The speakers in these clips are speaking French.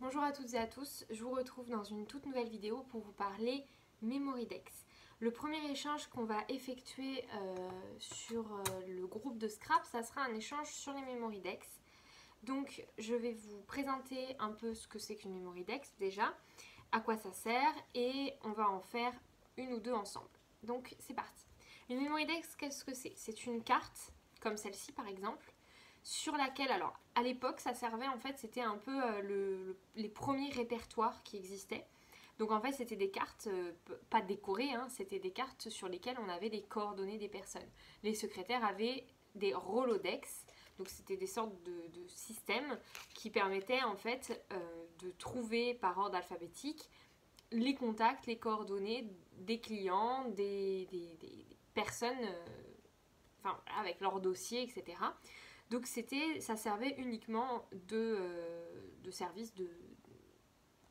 Bonjour à toutes et à tous, je vous retrouve dans une toute nouvelle vidéo pour vous parler MemoryDex. Le premier échange qu'on va effectuer sur le groupe de Scrap, ça sera un échange sur les MemoryDex. Donc je vais vous présenter un peu ce que c'est qu'une MemoryDex déjà, à quoi ça sert et on va en faire une ou deux ensemble. Donc c'est parti. Une MemoryDex, qu'est-ce que c'est? C'est une carte, comme celle-ci par exemple, sur laquelle, alors à l'époque ça servait en fait, c'était un peu les premiers répertoires qui existaient. Donc en fait c'était des cartes, pas décorées, hein, c'était des cartes sur lesquelles on avait les coordonnées des personnes. Les secrétaires avaient des Rolodex, donc c'était des sortes de systèmes qui permettaient en fait de trouver par ordre alphabétique les contacts, les coordonnées des clients, des personnes, enfin avec leur dossier, etc. Donc ça servait uniquement de service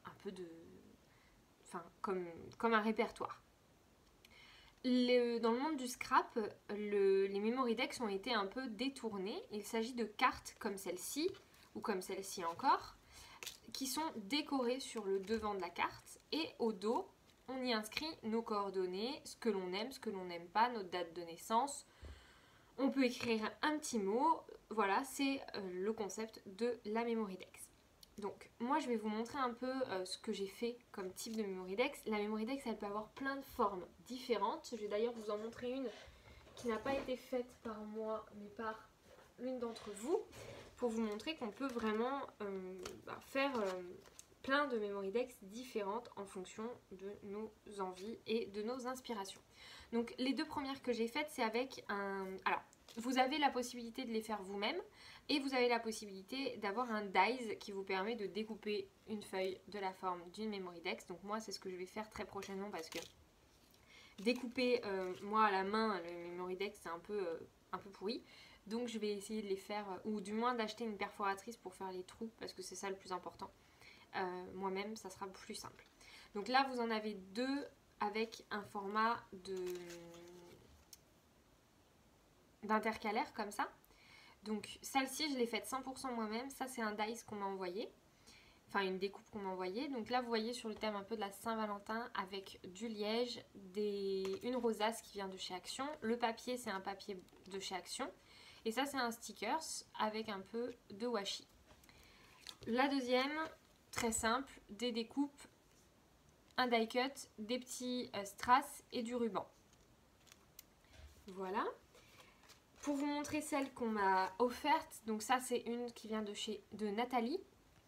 un peu de, enfin comme un répertoire. Dans le monde du scrap, les MemoryDex ont été un peu détournés. Il s'agit de cartes comme celle-ci ou comme celle-ci encore, qui sont décorées sur le devant de la carte et au dos, on y inscrit nos coordonnées, ce que l'on aime, ce que l'on n'aime pas, notre date de naissance. On peut écrire un petit mot, voilà, c'est le concept de la MemoryDex. Donc moi je vais vous montrer un peu ce que j'ai fait comme type de MemoryDex. La MemoryDex elle peut avoir plein de formes différentes. Je vais d'ailleurs vous en montrer une qui n'a pas été faite par moi mais par l'une d'entre vous pour vous montrer qu'on peut vraiment faire plein de MemoryDex différentes en fonction de nos envies et de nos inspirations. Donc les deux premières que j'ai faites c'est avec un... Alors vous avez la possibilité de les faire vous-même et vous avez la possibilité d'avoir un dies qui vous permet de découper une feuille de la forme d'une MemoryDex. Donc moi c'est ce que je vais faire très prochainement parce que découper moi à la main le MemoryDex c'est un peu pourri. Donc je vais essayer de les faire, ou du moins d'acheter une perforatrice pour faire les trous parce que c'est ça le plus important. Moi-même ça sera plus simple. Donc là vous en avez deux avec un format d'intercalaire comme ça. Donc celle-ci je l'ai faite 100% moi-même, ça c'est un dice qu'on m'a envoyé, enfin une découpe qu'on m'a envoyée. Donc là vous voyez sur le thème un peu de la Saint-Valentin avec du liège, une rosace qui vient de chez Action, le papier c'est un papier de chez Action et ça c'est un stickers avec un peu de washi. La deuxième, très simple, des découpes, un die cut, des petits strass et du ruban. Voilà. Pour vous montrer celle qu'on m'a offerte, donc ça c'est une qui vient de Nathalie.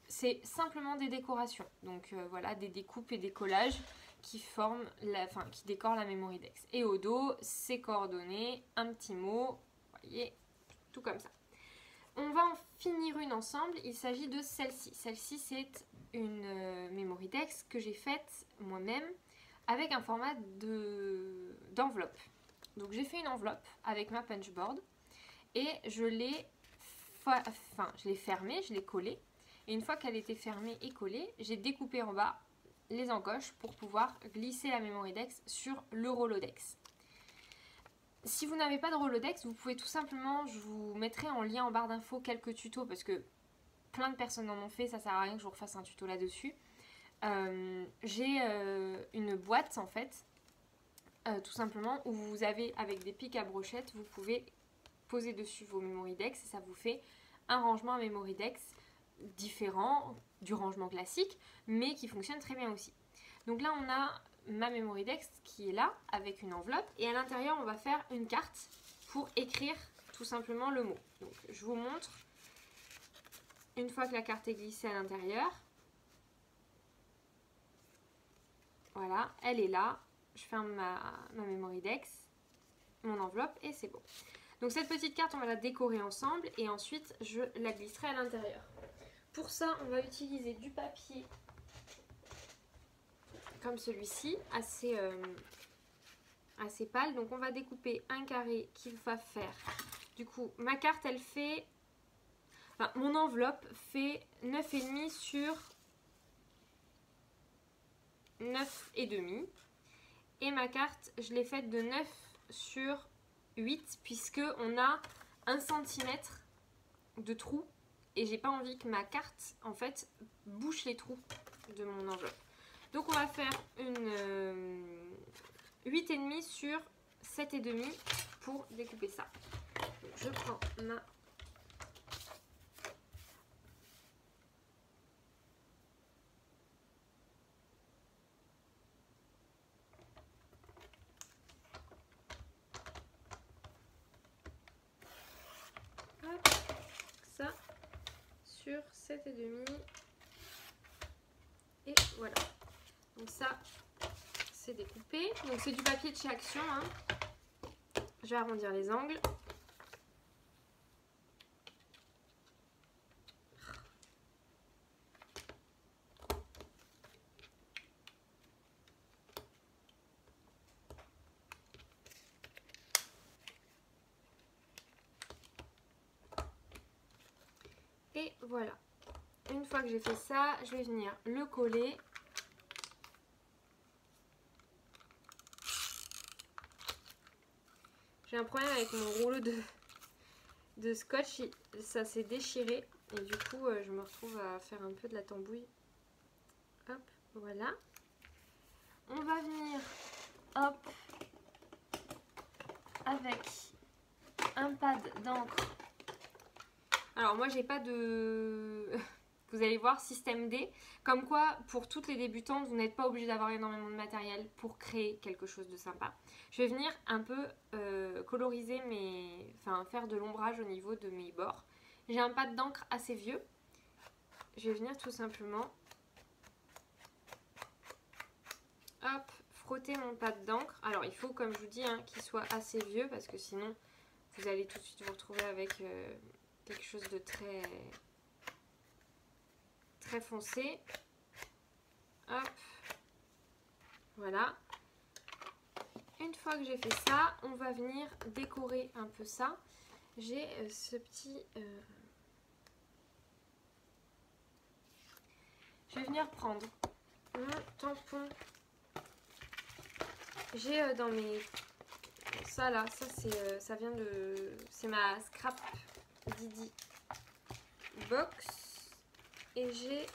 C'est simplement des décorations, donc voilà, des découpes et des collages qui qui décorent la MemoryDex. Et au dos, ses coordonnées, un petit mot, vous voyez, tout comme ça. On va en finir une ensemble, il s'agit de celle-ci. Celle-ci c'est une MemoryDex que j'ai faite moi-même avec un format d'enveloppe. Donc j'ai fait une enveloppe avec ma punchboard et je l'ai fermée, je l'ai collée. Et une fois qu'elle était fermée et collée, j'ai découpé en bas les encoches pour pouvoir glisser la MemoryDex sur le Rolodex. Si vous n'avez pas de Rolodex, vous pouvez tout simplement, je vous mettrai en lien en barre d'infos quelques tutos parce que plein de personnes en ont fait, ça sert à rien que je vous refasse un tuto là-dessus. J'ai une boîte en fait, tout simplement, où vous avez avec des pics à brochettes, vous pouvez poser dessus vos MemoryDex et ça vous fait un rangement à MemoryDex différent du rangement classique mais qui fonctionne très bien aussi. Donc là on a ma MemoryDex qui est là avec une enveloppe et à l'intérieur on va faire une carte pour écrire tout simplement le mot. Donc je vous montre une fois que la carte est glissée à l'intérieur. Voilà, elle est là. Je ferme ma MemoryDex, mon enveloppe et c'est bon. Donc cette petite carte, on va la décorer ensemble et ensuite je la glisserai à l'intérieur. Pour ça, on va utiliser du papier comme celui-ci, assez pâle. Donc on va découper un carré qui va faire... Du coup, ma carte, elle fait... Enfin, mon enveloppe fait 9,5 sur 9,5. Et ma carte, je l'ai faite de 9 sur 8 puisque on a 1 cm de trou et j'ai pas envie que ma carte en fait bouche les trous de mon enveloppe. Donc on va faire une 8,5 sur 7,5 pour découper ça. Donc, je prends ma... Hop, ça sur 7,5 et voilà. Donc ça c'est découpé. Donc c'est du papier de chez Action, hein. Je vais arrondir les angles. Et voilà. Une fois que j'ai fait ça, je vais venir le coller. J'ai un problème avec mon rouleau de scotch, ça s'est déchiré et du coup je me retrouve à faire un peu de la tambouille. Hop, voilà. On va venir, hop, avec un pad d'encre. Alors moi j'ai pas de... Vous allez voir, système D. Comme quoi, pour toutes les débutantes, vous n'êtes pas obligé d'avoir énormément de matériel pour créer quelque chose de sympa. Je vais venir un peu coloriser enfin faire de l'ombrage au niveau de mes bords. J'ai un pad d'encre assez vieux. Je vais venir tout simplement, hop, frotter mon pad d'encre. Alors il faut, comme je vous dis, hein, qu'il soit assez vieux parce que sinon vous allez tout de suite vous retrouver avec quelque chose de très foncé. Hop, voilà. Une fois que j'ai fait ça, on va venir décorer un peu ça. J'ai ce petit... Je vais venir prendre mon tampon. J'ai dans mes... Ça là, ça vient de... C'est ma Scrap Didi box. Et j'ai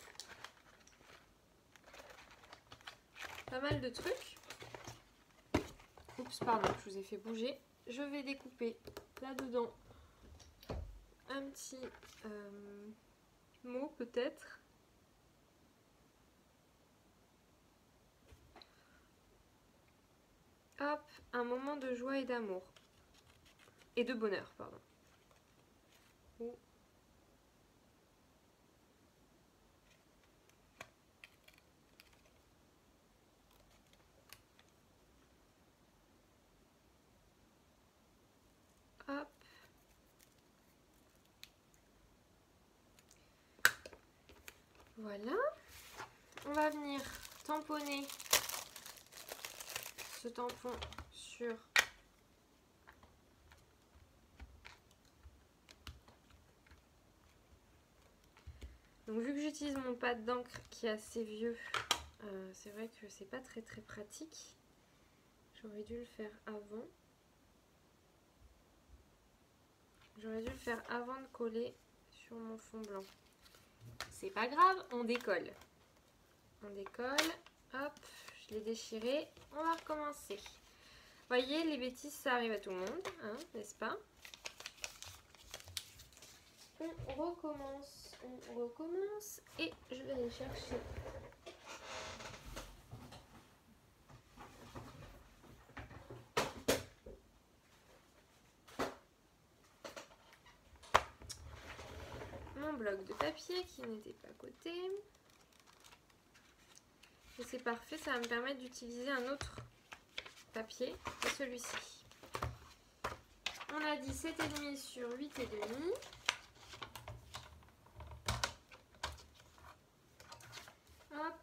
pas mal de trucs. Oups, pardon, je vous ai fait bouger. Je vais découper là-dedans un petit mot peut-être. Hop, un moment de joie et d'amour. Et de bonheur, pardon. Ouh. Hop. Voilà. On va venir tamponner ce tampon sur donc vu que j'utilise mon pad d'encre qui est assez vieux, c'est vrai que c'est pas très pratique. J'aurais dû le faire avant. J'aurais dû le faire avant de coller sur mon fond blanc. C'est pas grave, on décolle. On décolle. Hop, je l'ai déchiré. On va recommencer. Vous voyez, les bêtises, ça arrive à tout le monde, hein, n'est-ce pas? On recommence et je vais aller chercher mon bloc de papier qui n'était pas à côté. Et c'est parfait, ça va me permettre d'utiliser un autre papier que celui-ci. On a dit 7,5 sur 8,5. Hop.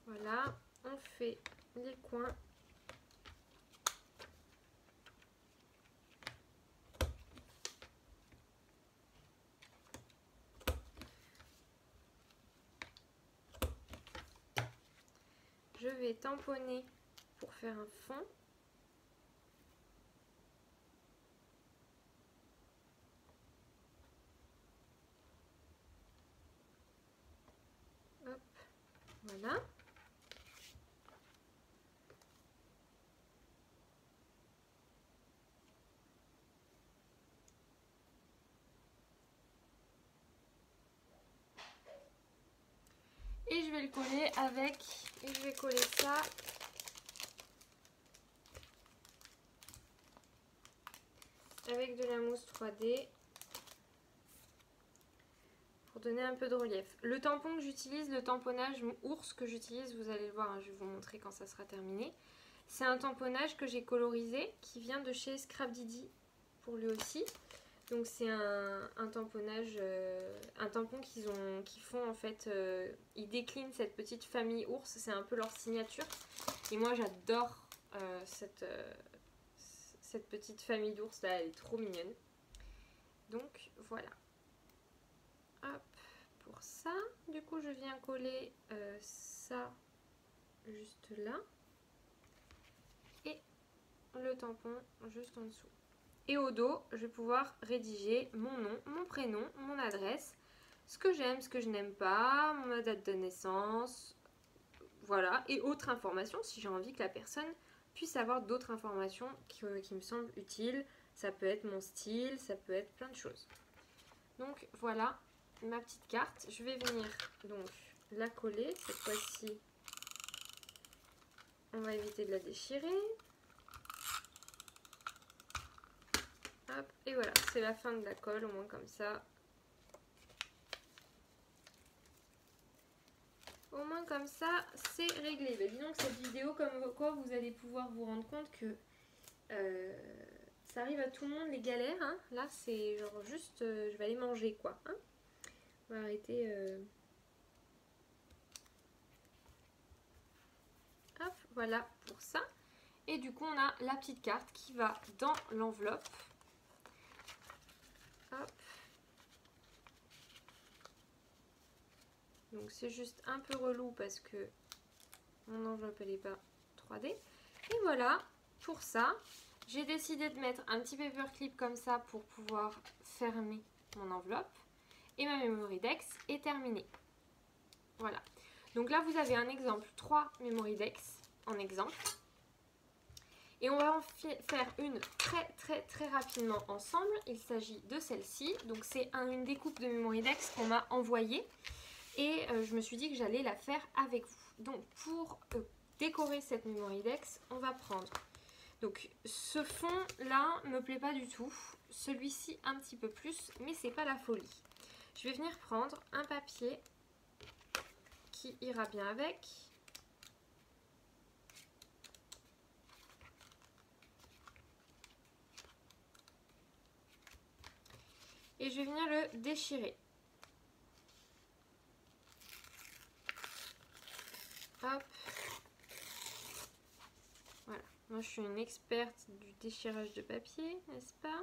Voilà, on fait les coins. je vais tamponner pour faire un fond. Hop, voilà. Et je vais le coller avec, et je vais coller ça avec de la mousse 3D pour donner un peu de relief. Le tampon que j'utilise, le tamponnage ours que j'utilise, vous allez le voir, hein, je vais vous montrer quand ça sera terminé. C'est un tamponnage que j'ai colorisé qui vient de chez Scrap Didi pour lui aussi. Donc c'est un tamponnage, un tampon qu'ils font en fait, ils déclinent cette petite famille ours, c'est un peu leur signature. Et moi j'adore cette petite famille d'ours là, elle est trop mignonne. Donc voilà. Hop, pour ça, du coup je viens coller ça juste là. Et le tampon juste en dessous. Et au dos, je vais pouvoir rédiger mon nom, mon prénom, mon adresse, ce que j'aime, ce que je n'aime pas, ma date de naissance, voilà, et autres informations si j'ai envie que la personne puisse avoir d'autres informations qui me semblent utiles. Ça peut être mon style, ça peut être plein de choses. Donc voilà ma petite carte. Je vais venir donc la coller. Cette fois-ci, on va éviter de la déchirer. Hop, et voilà, c'est la fin de la colle, au moins comme ça. Au moins comme ça, c'est réglé. Ben, dis donc cette vidéo, comme quoi vous allez pouvoir vous rendre compte que ça arrive à tout le monde les galères. Hein. Là, c'est genre juste, je vais aller manger quoi. Hein. On va arrêter. Hop, voilà pour ça. Et du coup, on a la petite carte qui va dans l'enveloppe. Hop. Donc c'est juste un peu relou parce que mon enveloppe elle n'est pas 3D. Et voilà, pour ça, j'ai décidé de mettre un petit paperclip comme ça pour pouvoir fermer mon enveloppe. Et ma Memorydex est terminée. Voilà. Donc là vous avez un exemple, 3 Memorydex en exemple. Et on va en faire une très rapidement ensemble. Il s'agit de celle-ci. Donc c'est une découpe de Memorydex qu'on m'a envoyée. Et je me suis dit que j'allais la faire avec vous. Donc pour décorer cette Memorydex, on va prendre. Donc ce fond là me plaît pas du tout. Celui-ci un petit peu plus, mais c'est pas la folie. Je vais venir prendre un papier qui ira bien avec. Et je vais venir le déchirer. Hop. Voilà. Moi, je suis une experte du déchirage de papier, n'est-ce pas?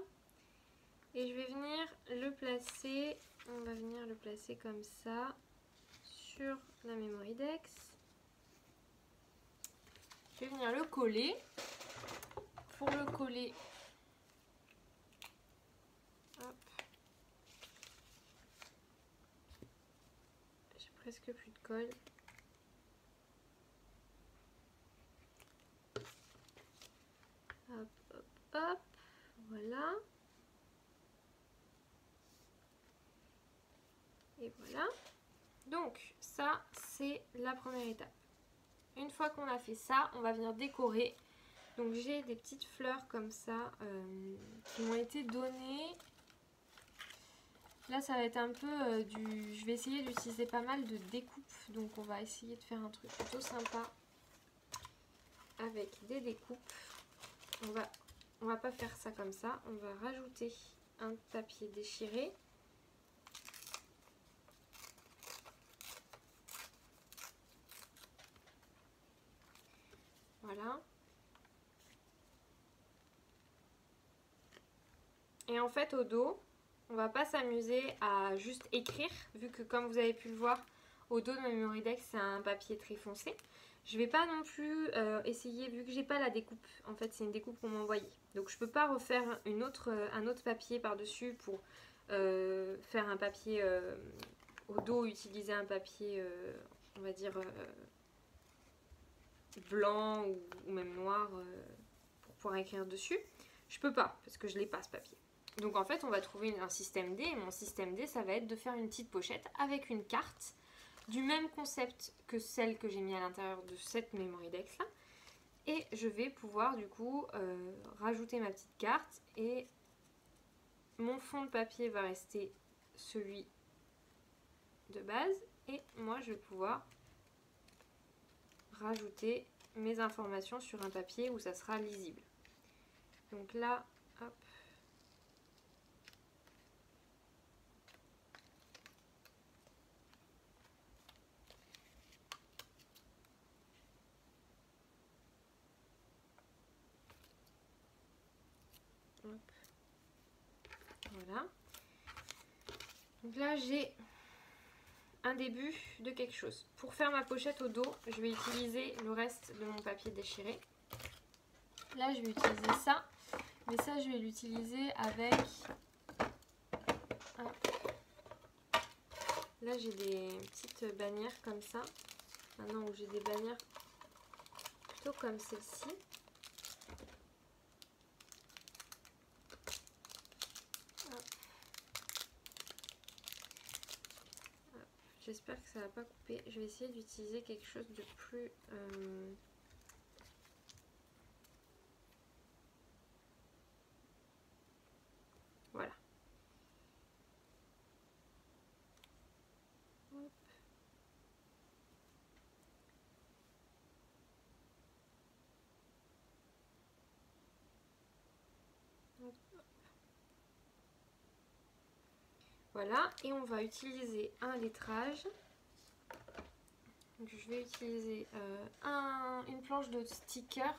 Et je vais venir le placer. On va venir le placer comme ça sur la Memorydex. Je vais venir le coller. Pour le coller, hop. J'ai presque plus de colle. Hop, hop, hop. Voilà. Et voilà. Donc ça, c'est la première étape. Une fois qu'on a fait ça, on va venir décorer. Donc j'ai des petites fleurs comme ça qui m'ont été données. Là ça va être un peu je vais essayer d'utiliser pas mal de découpes. Donc on va essayer de faire un truc plutôt sympa avec des découpes. On va pas faire ça comme ça. On va rajouter un papier déchiré. Voilà. Et en fait au dos, on va pas s'amuser à juste écrire, vu que comme vous avez pu le voir, au dos de ma Memory c'est un papier très foncé. Je vais pas non plus essayer, vu que j'ai pas la découpe, en fait c'est une découpe qu'on m'a envoyée. Donc je peux pas refaire un autre papier par-dessus pour faire un papier au dos, utiliser un papier, on va dire, blanc ou même noir pour pouvoir écrire dessus. Je peux pas, parce que je l'ai pas ce papier. Donc en fait on va trouver un système D, et mon système D ça va être de faire une petite pochette avec une carte du même concept que celle que j'ai mis à l'intérieur de cette Memory Dex là. Et je vais pouvoir du coup rajouter ma petite carte et mon fond de papier va rester celui de base et moi je vais pouvoir rajouter mes informations sur un papier où ça sera lisible. Donc là, hop. Hop. Voilà. Donc là j'ai un début de quelque chose. Pour faire ma pochette au dos, je vais utiliser le reste de mon papier déchiré. Là je vais utiliser ça, mais ça je vais l'utiliser avec... Hop. Là j'ai des petites bannières comme ça. Maintenant où j'ai des bannières plutôt comme celle-ci. J'espère que ça va pas couper. Je vais essayer d'utiliser quelque chose de plus... Voilà. Hop. Hop. Voilà, et on va utiliser un lettrage. Donc je vais utiliser une planche de stickers.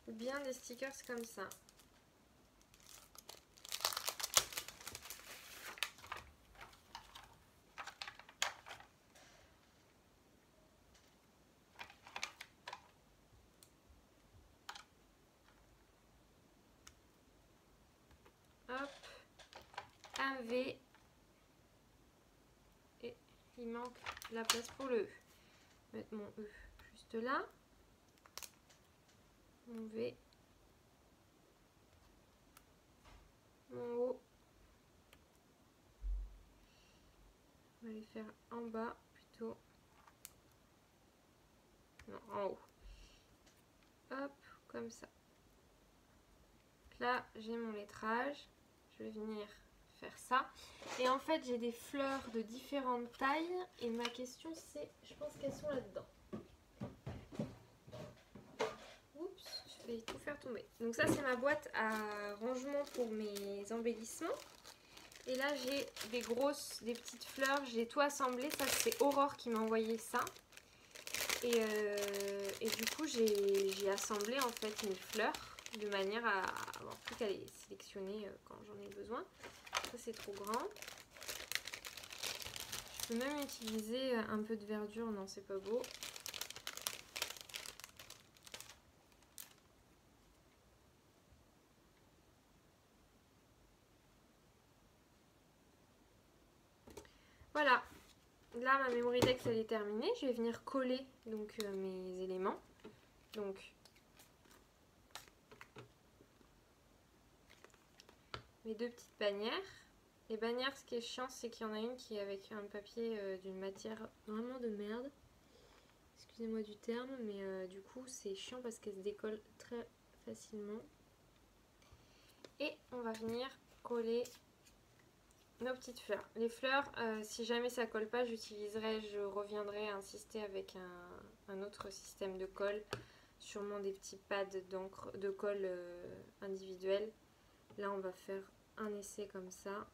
Ou bien des stickers comme ça. Hop, un V. Et il manque la place pour le E. Je vais mettre mon E juste là. Mon V. Mon O. On va les faire en bas plutôt. Non, en haut. Hop, comme ça. Là, j'ai mon lettrage. Je vais venir faire ça. Et en fait, j'ai des fleurs de différentes tailles. Et ma question, c'est... Je pense qu'elles sont là-dedans. Oups, je vais tout faire tomber. Donc ça, c'est ma boîte à rangement pour mes embellissements. Et là, j'ai des petites fleurs. J'ai tout assemblé. Ça, c'est Aurore qui m'a envoyé ça. Et du coup, j'ai assemblé en fait mes fleurs de manière à avoir plus qu'à les sélectionner quand j'en ai besoin. Ça, c'est trop grand. Je peux même utiliser un peu de verdure. Non, c'est pas beau. Voilà. Là, ma Memory Dex, elle est terminée. Je vais venir coller donc mes éléments. Donc, mes deux petites bannières. Les bannières, ce qui est chiant, c'est qu'il y en a une qui est avec un papier d'une matière vraiment de merde. Excusez-moi du terme, mais du coup, c'est chiant parce qu'elle se décolle très facilement. Et on va venir coller nos petites fleurs. Les fleurs, si jamais ça colle pas, je reviendrai insister avec un autre système de colle. Sûrement des petits pads d'encre, de colle individuels. Là, on va faire un essai comme ça.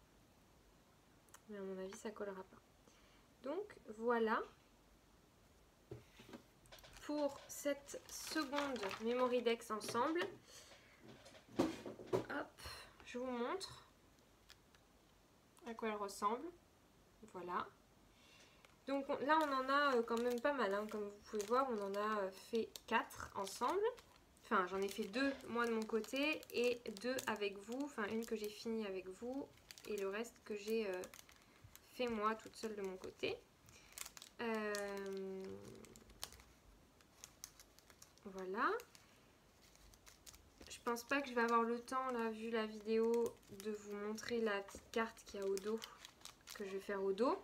Mais à mon avis, ça collera pas. Donc, voilà. Pour cette seconde Memory Dex ensemble. Hop, je vous montre. à quoi elle ressemble. Voilà. Donc là on en a quand même pas mal, hein. Comme vous pouvez voir, on en a fait 4 ensemble. Enfin j'en ai fait 2 moi de mon côté et 2 avec vous. Enfin une que j'ai finie avec vous et le reste que j'ai fait moi toute seule de mon côté. Voilà. Je pense pas que je vais avoir le temps là vu la vidéo de vous montrer la petite carte qu'il y a au dos, que je vais faire au dos.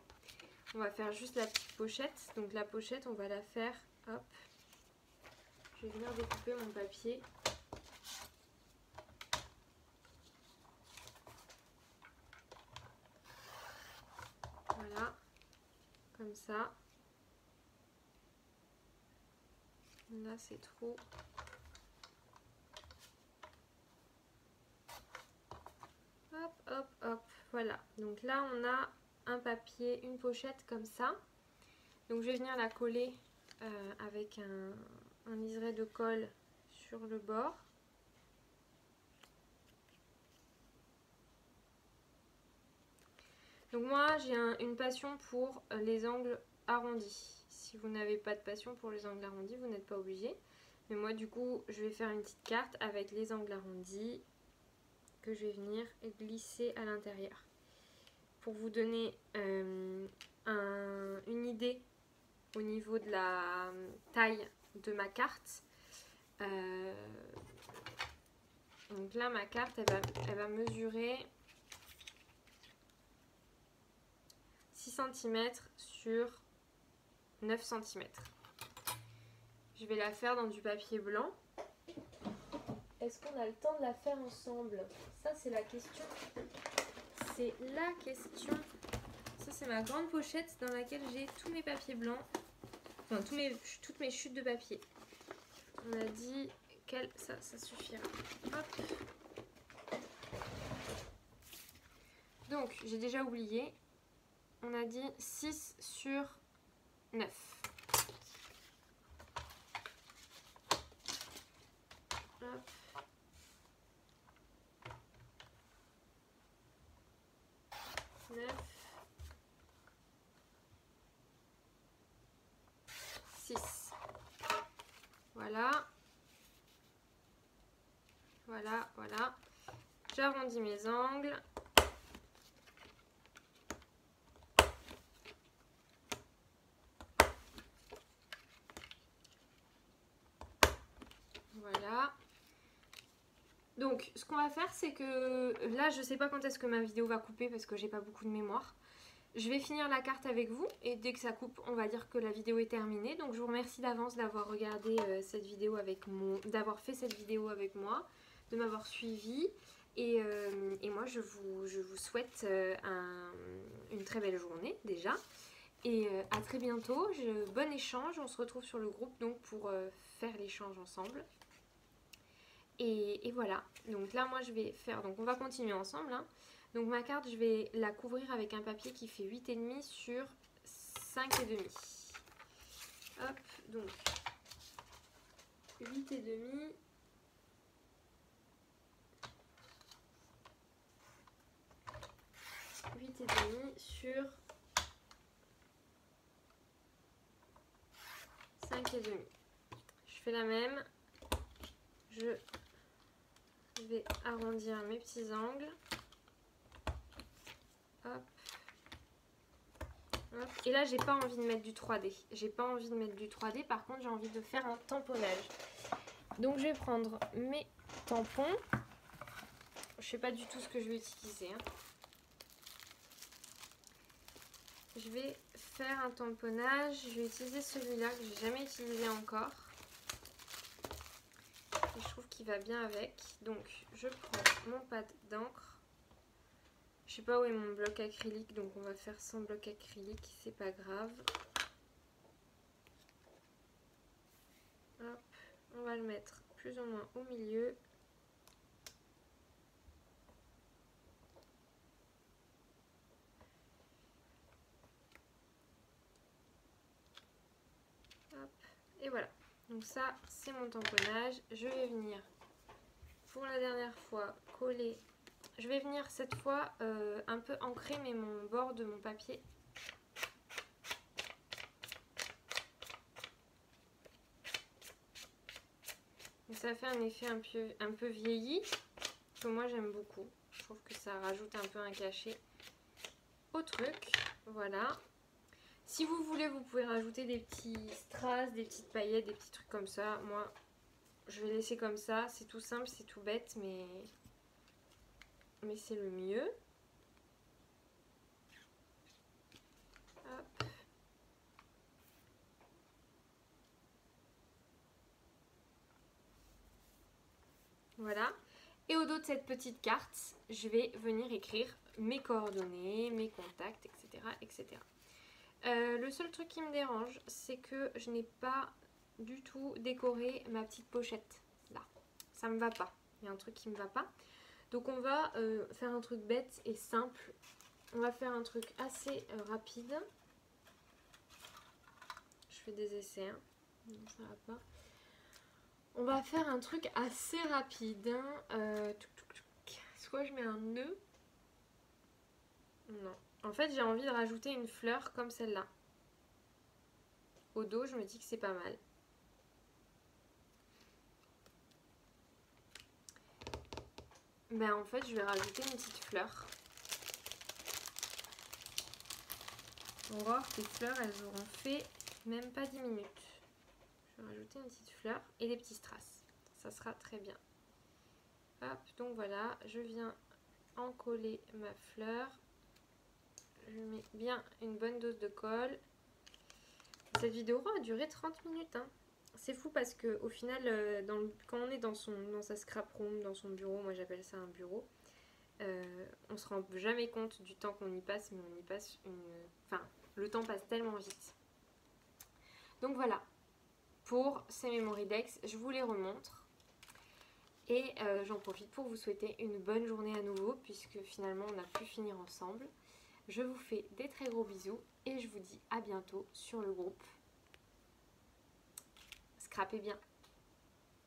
On va faire juste la petite pochette. Donc la pochette on va la faire, hop, je vais venir découper mon papier. Voilà, comme ça. Là c'est trop. Hop, hop, hop, voilà. Donc là on a un papier, une pochette comme ça. Donc je vais venir la coller avec un liseré de colle sur le bord. Donc moi j'ai une passion pour les angles arrondis. Si vous n'avez pas de passion pour les angles arrondis, vous n'êtes pas obligé. Mais moi du coup je vais faire une petite carte avec les angles arrondis que je vais venir glisser à l'intérieur. Pour vous donner une idée au niveau de la taille de ma carte. Donc là ma carte elle va mesurer 6 cm sur 9 cm. Je vais la faire dans du papier blanc. Est-ce qu'on a le temps de la faire ensemble? Ça c'est la question. C'est la question. Ça c'est ma grande pochette dans laquelle j'ai tous mes papiers blancs. Enfin toutes mes chutes de papier. On a dit ça suffira. Hop. Donc j'ai déjà oublié. On a dit 6 sur 9. Hop. 9. 6. Voilà. Voilà, voilà. J'arrondis mes angles. Voilà. Donc ce qu'on va faire c'est que là je sais pas quand est-ce que ma vidéo va couper parce que j'ai pas beaucoup de mémoire. Je vais finir la carte avec vous et dès que ça coupe on va dire que la vidéo est terminée. Donc je vous remercie d'avance d'avoir regardé cette vidéo avec moi, d'avoir fait cette vidéo avec moi, de m'avoir suivi et moi je vous souhaite une très belle journée déjà. Et à très bientôt, bon échange, on se retrouve sur le groupe donc pour faire l'échange ensemble. Et voilà, donc là moi je vais faire, donc on va continuer ensemble. Hein. Donc ma carte je vais la couvrir avec un papier qui fait 8,5 sur 5,5. Hop, donc 8,5. Sur 5,5. Je fais la même. Je vais arrondir mes petits angles. Hop. Hop. Et là, j'ai pas envie de mettre du 3D. J'ai pas envie de mettre du 3D. Par contre, j'ai envie de faire un tamponnage. Donc, je vais prendre mes tampons. Je sais pas du tout ce que je vais utiliser. Hein. Je vais faire un tamponnage. Je vais utiliser celui-là que j'ai jamais utilisé encore. Et je trouve qu'il va bien avec. Donc, je prends mon pad d'encre. Je sais pas où est mon bloc acrylique, donc on va faire sans bloc acrylique, c'est pas grave. Hop, on va le mettre plus ou moins au milieu. Hop, et voilà. Donc ça, c'est mon tamponnage. Je vais venir, pour la dernière fois, coller Je vais venir cette fois un peu ancrer mon bord de mon papier. Et ça fait un effet un peu vieilli, que moi j'aime beaucoup. Je trouve que ça rajoute un peu un cachet au truc. Voilà. Si vous voulez, vous pouvez rajouter des petits strass, des petites paillettes, des petits trucs comme ça. Moi, je vais laisser comme ça. C'est tout simple, c'est tout bête, mais c'est le mieux. Hop. Voilà. Et au dos de cette petite carte, je vais venir écrire mes coordonnées, mes contacts, etc. etc. Le seul truc qui me dérange, c'est que je n'ai pas du tout décoré ma petite pochette. Là, ça me va pas. Il y a un truc qui me va pas. Donc on va faire un truc bête et simple. On va faire un truc assez rapide. Je fais des essais. Hein. Non, ça va pas. On va faire un truc assez rapide. Hein. Soit je mets un nœud. Non. En fait, j'ai envie de rajouter une fleur comme celle-là. Au dos, je me dis que c'est pas mal. Ben en fait, je vais rajouter une petite fleur. On va voir que les fleurs, elles auront fait même pas 10 minutes. Je vais rajouter une petite fleur et des petits strass. Ça sera très bien. Hop, donc voilà, je viens encoller ma fleur. Je mets bien une bonne dose de colle. Cette vidéo a duré 30 minutes. Hein. C'est fou parce que au final, quand on est dans sa scrap room, dans son bureau, moi j'appelle ça un bureau, on se rend jamais compte du temps qu'on y passe, mais on y passe Enfin, le temps passe tellement vite. Donc voilà, pour ces Memory Decks, je vous les remontre. Et j'en profite pour vous souhaiter une bonne journée à nouveau, puisque finalement on a pu finir ensemble. Je vous fais des très gros bisous et je vous dis à bientôt sur le groupe. Scrapez bien.